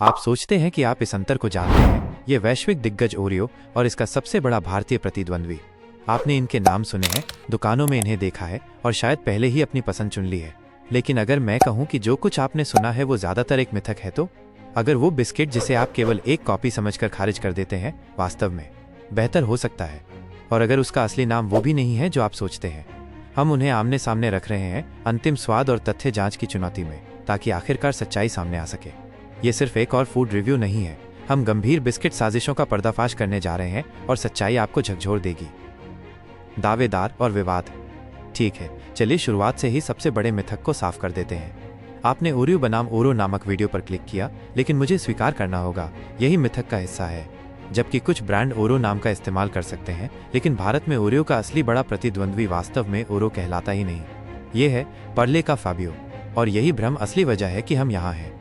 आप सोचते हैं कि आप इस अंतर को जानते हैं, ये वैश्विक दिग्गज ओरियो और इसका सबसे बड़ा भारतीय प्रतिद्वंद्वी। आपने इनके नाम सुने हैं, दुकानों में इन्हें देखा है और शायद पहले ही अपनी पसंद चुन ली है। लेकिन अगर मैं कहूँ कि जो कुछ आपने सुना है वो ज़्यादातर एक मिथक है, तो अगर वो बिस्किट जिसे आप केवल एक कॉपी समझकर खारिज कर देते हैं वास्तव में बेहतर हो सकता है, और अगर उसका असली नाम वो भी नहीं है जो आप सोचते हैं। हम उन्हें आमने सामने रख रहे हैं अंतिम स्वाद और तथ्य जांच की चुनौती में, ताकि आखिरकार सच्चाई सामने आ सके। ये सिर्फ एक और फूड रिव्यू नहीं है, हम गंभीर बिस्किट साजिशों का पर्दाफाश करने जा रहे हैं और सच्चाई आपको झकझोर देगी। दावेदार और विवाद। ठीक है, चलिए शुरुआत से ही सबसे बड़े मिथक को साफ कर देते हैं। आपने ओरियो बनाम ओरो नामक वीडियो पर क्लिक किया, लेकिन मुझे स्वीकार करना होगा यही मिथक का हिस्सा है। जबकि कुछ ब्रांड ओरो नाम का इस्तेमाल कर सकते हैं, लेकिन भारत में ओरियो का असली बड़ा प्रतिद्वंद्वी वास्तव में ओरो कहलाता ही नहीं, ये है पार्ले का फैबियो। और यही भ्रम असली वजह है कि हम यहाँ हैं।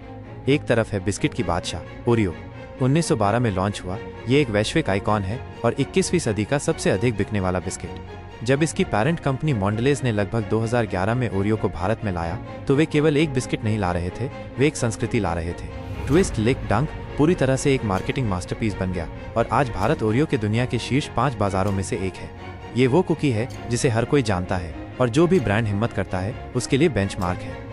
एक तरफ है बिस्किट की बादशाह ओरियो, 1912 में लॉन्च हुआ। ये एक वैश्विक आइकॉन है और 21वीं सदी का सबसे अधिक बिकने वाला बिस्किट। जब इसकी पेरेंट कंपनी मॉन्डलेज ने लगभग 2011 में ओरियो को भारत में लाया, तो वे केवल एक बिस्किट नहीं ला रहे थे, वे एक संस्कृति ला रहे थे। ट्विस्ट लिक डंक पूरी तरह से एक मार्केटिंग मास्टरपीस बन गया और आज भारत ओरियो के दुनिया के शीर्ष 5 बाजारों में से एक है। ये वो कुकी है जिसे हर कोई जानता है और जो भी ब्रांड हिम्मत करता है उसके लिए बेंचमार्क है।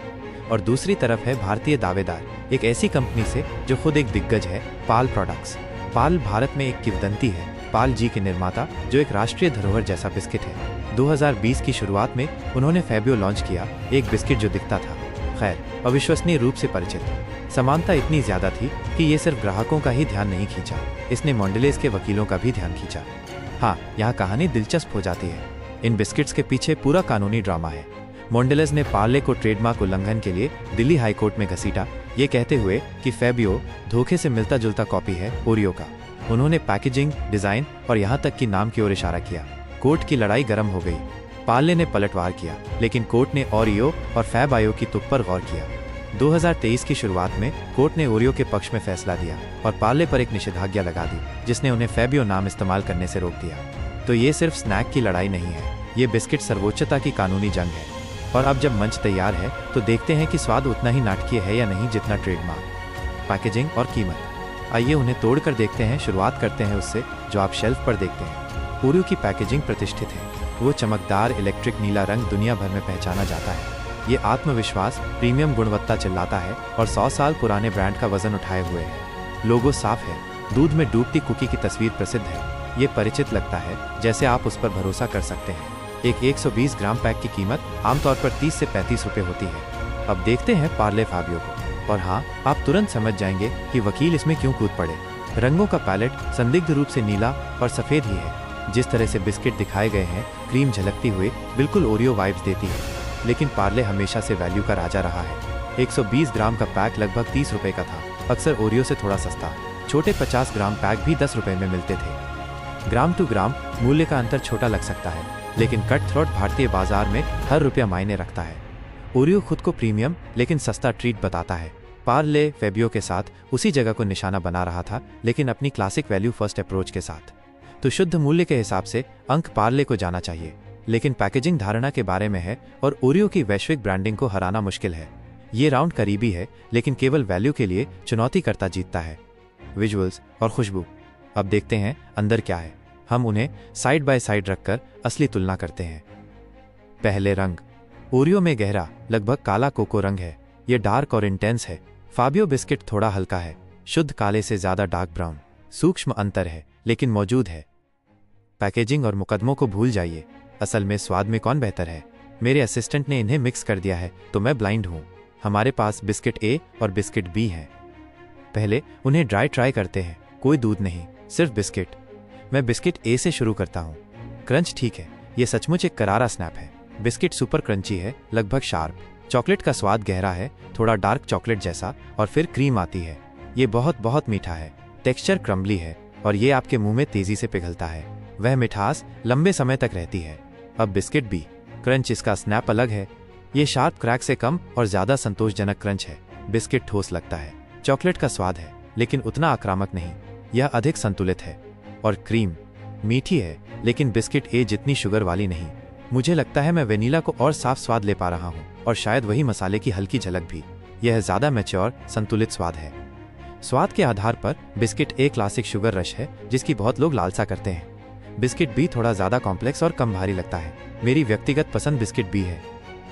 और दूसरी तरफ है भारतीय दावेदार, एक ऐसी कंपनी से जो खुद एक दिग्गज है, पाल प्रोडक्ट्स। पाल भारत में एक किंवदंती है, पाल जी के निर्माता, जो एक राष्ट्रीय धरोहर जैसा बिस्किट है। 2020 की शुरुआत में उन्होंने फैबियो लॉन्च किया, एक बिस्किट जो दिखता था, खैर अविश्वसनीय रूप से परिचित। समानता इतनी ज्यादा थी कि ये सिर्फ ग्राहकों का ही ध्यान नहीं खींचा, इसने मॉन्डलेज के वकीलों का भी ध्यान खींचा। हाँ, यहाँ कहानी दिलचस्प हो जाती है। इन बिस्किट्स के पीछे पूरा कानूनी ड्रामा है। मॉन्डलेज ने पार्ले को ट्रेडमार्क उल्लंघन के लिए दिल्ली हाईकोर्ट में घसीटा, ये कहते हुए कि फैबियो धोखे से मिलता जुलता कॉपी है ओरियो का। उन्होंने पैकेजिंग, डिजाइन और यहाँ तक कि नाम की ओर इशारा किया। कोर्ट की लड़ाई गर्म हो गई। पार्ले ने पलटवार किया, लेकिन कोर्ट ने ओरियो और फैबायो की तुक पर गौर किया। 2023 की शुरुआत में कोर्ट ने ओरियो के पक्ष में फैसला दिया और पार्ले पर एक निषेधाज्ञा लगा दी, जिसने उन्हें फैबियो नाम इस्तेमाल करने से रोक दिया। तो ये सिर्फ स्नैक की लड़ाई नहीं है, ये बिस्किट सर्वोच्चता की कानूनी जंग है। और अब जब मंच तैयार है तो देखते हैं कि स्वाद उतना ही नाटकीय है या नहीं जितना ट्रेडमार्क। पैकेजिंग और कीमत, आइए उन्हें तोड़कर देखते हैं। शुरुआत करते हैं उससे जो आप शेल्फ पर देखते हैं। ओरियो की पैकेजिंग प्रतिष्ठित है, वो चमकदार इलेक्ट्रिक नीला रंग दुनिया भर में पहचाना जाता है। ये आत्मविश्वास, प्रीमियम गुणवत्ता चिल्लाता है और 100 साल पुराने ब्रांड का वजन उठाए हुए है। लोगो साफ है, दूध में डूबती कुकी की तस्वीर प्रसिद्ध है। ये परिचित लगता है, जैसे आप उस पर भरोसा कर सकते हैं। एक 120 ग्राम पैक की कीमत आमतौर पर 30 से 35 रुपये होती है। अब देखते हैं पार्ले फैबियो को, और हाँ, आप तुरंत समझ जाएंगे कि वकील इसमें क्यों कूद पड़े। रंगों का पैलेट संदिग्ध रूप से नीला और सफ़ेद ही है। जिस तरह से बिस्किट दिखाए गए हैं, क्रीम झलकती हुई बिल्कुल ओरियो वाइब्स देती है। लेकिन पार्ले हमेशा से वैल्यू का राजा रहा है। 120 ग्राम का पैक लगभग 30 रुपये का था, अक्सर ओरियो से थोड़ा सस्ता। छोटे 50 ग्राम पैक भी 10 रुपये में मिलते थे। ग्राम टू ग्राम मूल्य का अंतर छोटा लग सकता है, लेकिन कट थ्रोट भारतीय बाजार में हर रुपया मायने रखता है। ओरियो खुद को प्रीमियम लेकिन सस्ता ट्रीट बताता है। पार्ले फैबियो के साथ उसी जगह को निशाना बना रहा था, लेकिन अपनी क्लासिक वैल्यू फर्स्ट अप्रोच के साथ। तो शुद्ध मूल्य के हिसाब से अंक पार्ले को जाना चाहिए, लेकिन पैकेजिंग धारणा के बारे में है और ओरियो की वैश्विक ब्रांडिंग को हराना मुश्किल है। ये राउंड करीबी है, लेकिन केवल वैल्यू के लिए चुनौतीकर्ता जीतता है। विजुअल्स और खुशबू, अब देखते हैं अंदर क्या है। हम उन्हें साइड बाय साइड रखकर असली तुलना करते हैं। पहले रंग, ओरियो में गहरा लगभग काला कोको रंग है, ये डार्क और इंटेंस है। फैबियो बिस्किट थोड़ा हल्का है, शुद्ध काले से ज्यादा डार्क ब्राउन। सूक्ष्म अंतर है, लेकिन मौजूद है। पैकेजिंग और मुकदमों को भूल जाइए, असल में स्वाद में कौन बेहतर है। मेरे असिस्टेंट ने इन्हें मिक्स कर दिया है, तो मैं ब्लाइंड हूँ। हमारे पास बिस्किट ए और बिस्किट बी हैं। पहले उन्हें ड्राई ट्राई करते हैं, कोई दूध नहीं, सिर्फ बिस्किट। मैं बिस्किट ए से शुरू करता हूँ। क्रंच ठीक है, ये सचमुच एक करारा स्नैप है। बिस्किट सुपर क्रंची है, लगभग शार्प। चॉकलेट का स्वाद गहरा है, थोड़ा डार्क चॉकलेट जैसा, और फिर क्रीम आती है। ये बहुत बहुत मीठा है। टेक्सचर क्रम्बली है और ये आपके मुंह में तेजी से पिघलता है। वह मिठास लंबे समय तक रहती है। अब बिस्किट बी, क्रंच इसका स्नैप अलग है। ये शार्प क्रैक से कम और ज्यादा संतोषजनक क्रंच है। बिस्किट ठोस लगता है। चॉकलेट का स्वाद है, लेकिन उतना आक्रामक नहीं। यह अधिक संतुलित है। और क्रीम मीठी है, लेकिन बिस्किट ए जितनी शुगर वाली नहीं। मुझे लगता है मैं वेनिला को और साफ स्वाद ले पा रहा हूँ, और शायद वही मसाले की हल्की झलक भी। यह ज्यादा मैच्योर संतुलित स्वाद है। स्वाद के आधार पर biscuit a classic sugar rush है जिसकी बहुत लोग लालसा करते हैं। बिस्किट बी थोड़ा ज़्यादा कॉम्प्लेक्स और कम भारी लगता है। मेरी व्यक्तिगत पसंद बिस्किट बी है,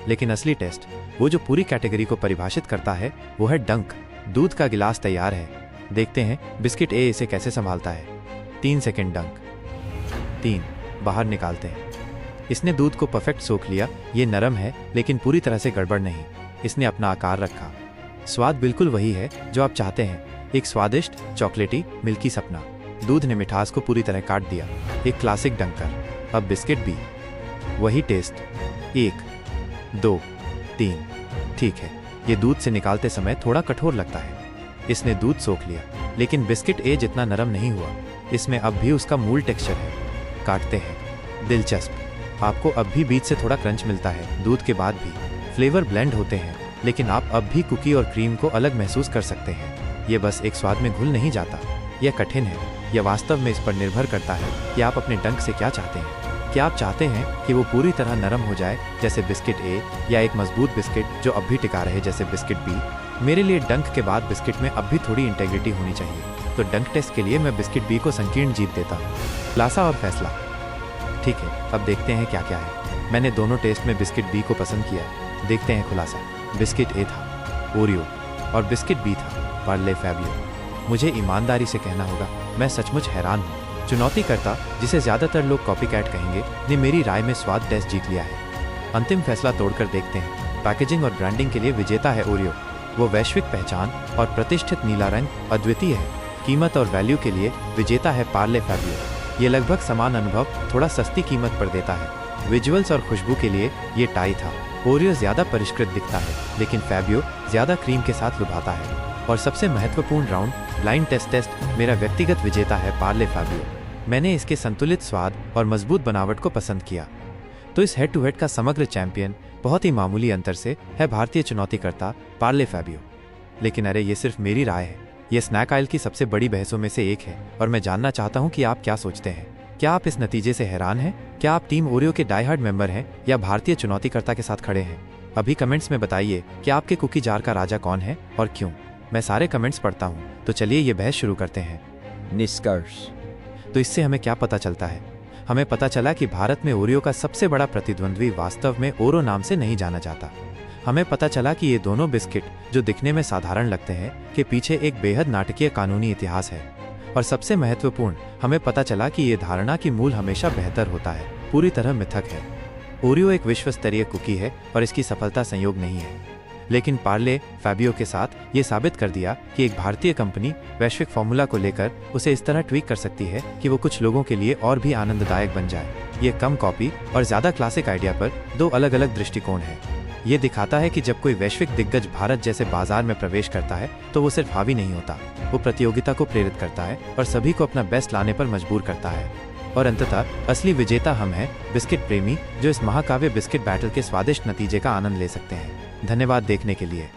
लेकिन असली टेस्ट, वो जो पूरी कैटेगरी को परिभाषित करता है, वो है डंक। दूध का गिलास तैयार है, देखते हैं बिस्किट ए इसे कैसे संभालता है। 3 सेकंड डंक। 3, बाहर निकालते हैं। इसने दूध को परफेक्ट सोख लिया। ये नरम है लेकिन पूरी तरह से गड़बड़ नहीं। इसने अपना आकार रखा। स्वाद बिल्कुल वही है जो आप चाहते हैं, एक स्वादिष्ट चॉकलेटी मिल्की सपना। दूध ने मिठास को पूरी तरह काट दिया, एक क्लासिक डंकर। अब बिस्किट बी, वही टेस्ट। 1, 2, 3। ठीक है, ये दूध से निकालते समय थोड़ा कठोर लगता है। इसने दूध सोख लिया, लेकिन बिस्किट ए जितना नरम नहीं हुआ। इसमें अब भी उसका मूल टेक्सचर है। काटते हैं। दिलचस्प, आपको अब भी बीच से थोड़ा क्रंच मिलता है। दूध के बाद भी फ्लेवर ब्लेंड होते हैं, लेकिन आप अब भी कुकी और क्रीम को अलग महसूस कर सकते हैं। ये बस एक स्वाद में घुल नहीं जाता, यह कठिन है। यह वास्तव में इस पर निर्भर करता है कि आप अपने डंक से क्या चाहते हैं। क्या आप चाहते हैं कि वो पूरी तरह नरम हो जाए जैसे बिस्किट ए, या एक मजबूत बिस्किट जो अब भी टिका रहे जैसे बिस्किट बी? मेरे लिए डंक के बाद बिस्किट में अब भी थोड़ी इंटेग्रिटी होनी चाहिए, तो डंक टेस्ट के लिए मैं बिस्किट बी को संकीर्ण जीत देता हूँ। खुलासा और फैसला। ठीक है, अब देखते हैं क्या क्या है। मैंने दोनों टेस्ट में बिस्किट बी को पसंद किया। देखते हैं खुलासा। बिस्किट ए था ओरियो और बिस्किट बी था पार्ले फैबियो। मुझे ईमानदारी से कहना होगा, मैं सचमुच हैरान हूँ। चुनौतीकर्ता, जिसे ज़्यादातर लोग कॉपीकैट कहेंगे, ने मेरी राय में स्वाद टेस्ट जीत लिया है। अंतिम फैसला तोड़कर देखते हैं। पैकेजिंग और ब्रांडिंग के लिए विजेता है ओरियो। वो वैश्विक पहचान और प्रतिष्ठित नीला रंग अद्वितीय है। कीमत और वैल्यू के लिए विजेता है पार्ले फैबियो। ये लगभग समान अनुभव थोड़ा सस्ती कीमत पर देता है। विजुअल्स और खुशबू के लिए ये टाई था। ओरियो ज़्यादा परिष्कृत दिखता है, लेकिन फैबियो ज़्यादा क्रीम के साथ लुभाता है। और सबसे महत्वपूर्ण राउंड, ब्लाइंड टेस्ट, मेरा व्यक्तिगत विजेता है पार्ले फैबियो। मैंने इसके संतुलित स्वाद और मजबूत बनावट को पसंद किया। तो इस हेड टू हेड का समग्र चैंपियन बहुत ही मामूली अंतर से है भारतीय चुनौतीकर्ता पार्ले फैबियो। लेकिन अरे, ये सिर्फ मेरी राय है। ये स्नैक आइल की सबसे बड़ी बहसों में से एक है, और मैं जानना चाहता हूँ कि आप क्या सोचते हैं। क्या आप इस नतीजे से हैरान हैं? क्या आप टीम ओरियो के डाई हार्ड मेंबर हैं या भारतीय चुनौतीकर्ता के साथ खड़े हैं? अभी कमेंट्स में बताइए कि आपके कुकी जार का राजा कौन है और क्यों। मैं सारे कमेंट्स पढ़ता हूँ, तो चलिए ये बहस शुरू करते हैं। निष्कर्ष। तो इससे हमें क्या पता चलता है? हमें पता चला कि भारत में ओरियो का सबसे बड़ा प्रतिद्वंद्वी वास्तव में ओरो नाम से नहीं जाना जाता। हमें पता चला कि ये दोनों बिस्किट, जो दिखने में साधारण लगते हैं, के पीछे एक बेहद नाटकीय कानूनी इतिहास है। और सबसे महत्वपूर्ण, हमें पता चला कि ये धारणा कि मूल हमेशा बेहतर होता है, पूरी तरह मिथक है। ओरियो एक विश्व स्तरीय कुकी है और इसकी सफलता संयोग नहीं है। लेकिन पार्ले फैबियो के साथ ये साबित कर दिया कि एक भारतीय कंपनी वैश्विक फॉर्मूला को लेकर उसे इस तरह ट्वीक कर सकती है कि वो कुछ लोगों के लिए और भी आनंददायक बन जाए। ये कम कॉपी और ज़्यादा क्लासिक आइडिया पर दो अलग अलग दृष्टिकोण है। ये दिखाता है कि जब कोई वैश्विक दिग्गज भारत जैसे बाजार में प्रवेश करता है, तो वो सिर्फ हावी नहीं होता, वो प्रतियोगिता को प्रेरित करता है और सभी को अपना बेस्ट लाने पर मजबूर करता है। और अंततः असली विजेता हम हैं, बिस्किट प्रेमी, जो इस महाकाव्य बिस्किट बैटल के स्वादिष्ट नतीजे का आनंद ले सकते हैं। धन्यवाद देखने के लिए।